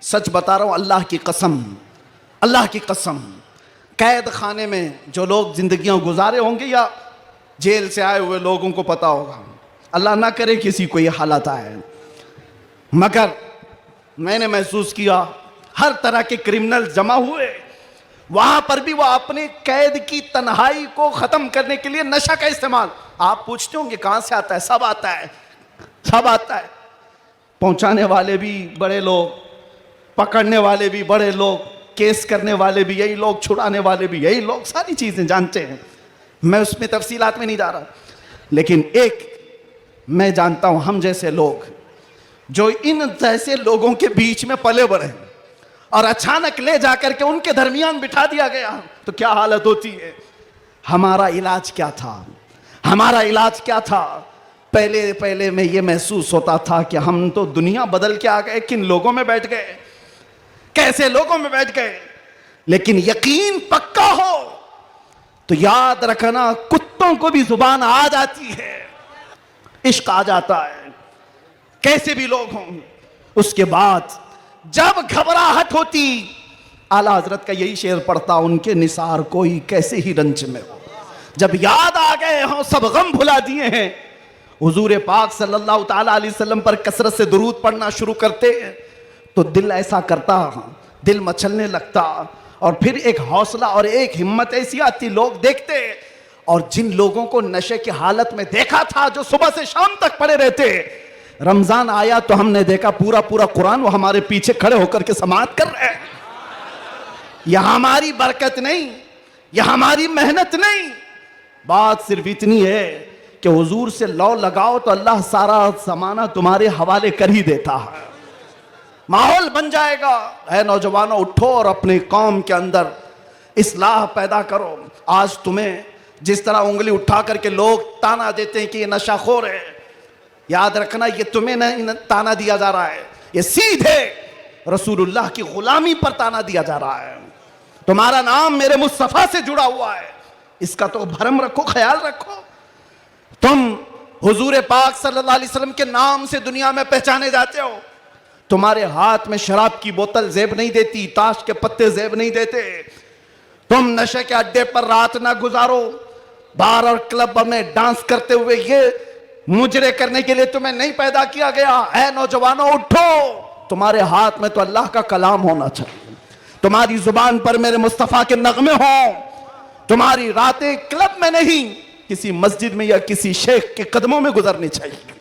सच बता रहा हूँ, अल्लाह की कसम, अल्लाह की कसम, कैद खाने में जो लोग जिंदगियां गुजारे होंगे या जेल से आए हुए लोगों को पता होगा, अल्लाह ना करे किसी को ये हालत आए, मगर मैंने महसूस किया हर तरह के क्रिमिनल जमा हुए वहां पर भी वह अपने कैद की तन्हाई को खत्म करने के लिए नशा का इस्तेमाल, आप पूछते होंगे कहां से आता है, सब आता है, सब आता है। पहुंचाने वाले भी बड़े लोग, पकड़ने वाले भी बड़े लोग, केस करने वाले भी यही लोग, छुड़ाने वाले भी यही लोग, सारी चीजें जानते हैं। मैं उसमें तफसीलात में नहीं जा रहा, लेकिन एक मैं जानता हूं, हम जैसे लोग जो इन जैसे लोगों के बीच में पले बढ़े और अचानक ले जाकर के उनके दरमियान बिठा दिया गया तो क्या हालत होती है। हमारा इलाज क्या था, हमारा इलाज क्या था। पहले पहले में ये महसूस होता था कि हम तो दुनिया बदल के आ गए, किन लोगों में बैठ गए, कैसे लोगों में बैठ गए। लेकिन यकीन पक्का हो तो याद रखना, कुत्तों को भी जुबान आ जाती है, इश्क आ जाता है, कैसे भी लोग हों। उसके बाद जब घबराहट होती, आला हजरत का यही शेर पढ़ता, उनके निसार कोई कैसे ही रंज में हो। जब याद आ गए हों, सब गम भुला दिए हैं, हुजूर पाक सल्लल्लाहु ताला अलैहि वसल्लम पर कसरत से दुरूद पढ़ना शुरू करते तो दिल ऐसा करता, दिल मचलने लगता, और फिर एक हौसला और एक हिम्मत ऐसी आती, लोग देखते। और जिन लोगों को नशे की हालत में देखा था, जो सुबह से शाम तक पड़े रहते, रमजान आया तो हमने देखा पूरा पूरा कुरान वो हमारे पीछे खड़े होकर के समाअत कर रहे हैं। यह हमारी बरकत नहीं, यह हमारी मेहनत नहीं, बात सिर्फ इतनी है कि हुजूर से लौ लगाओ तो अल्लाह सारा जमाना तुम्हारे हवाले कर ही देता है, माहौल बन जाएगा। है नौजवानों, उठो और अपने कौम के अंदर इस्लाह पैदा करो। आज तुम्हें जिस तरह उंगली उठा करके लोग ताना देते हैं कि ये नशाखोर है, याद रखना ये तुम्हें नहीं ताना दिया जा रहा है, ये सीधे रसूलुल्लाह की गुलामी पर ताना दिया जा रहा है। तुम्हारा नाम मेरे मुस्तफा से जुड़ा हुआ है, इसका तो भरम रखो, ख्याल रखो। तुम हुजूर पाक सल्लल्लाहु अलैहि वसल्लम के नाम से दुनिया में पहचाने जाते हो। तुम्हारे हाथ में शराब की बोतल जेब नहीं देती, ताश के पत्ते जेब नहीं देते। तुम नशे के अड्डे पर रात ना गुजारो, बार और क्लब में डांस करते हुए ये मुजरे करने के लिए तुम्हें नहीं पैदा किया गया। है नौजवानों, उठो, तुम्हारे हाथ में तो अल्लाह का कलाम होना चाहिए, तुम्हारी जुबान पर मेरे मुस्तफा के नगमे हों, तुम्हारी रातें क्लब में नहीं किसी मस्जिद में या किसी शेख के कदमों में गुजरनी चाहिए।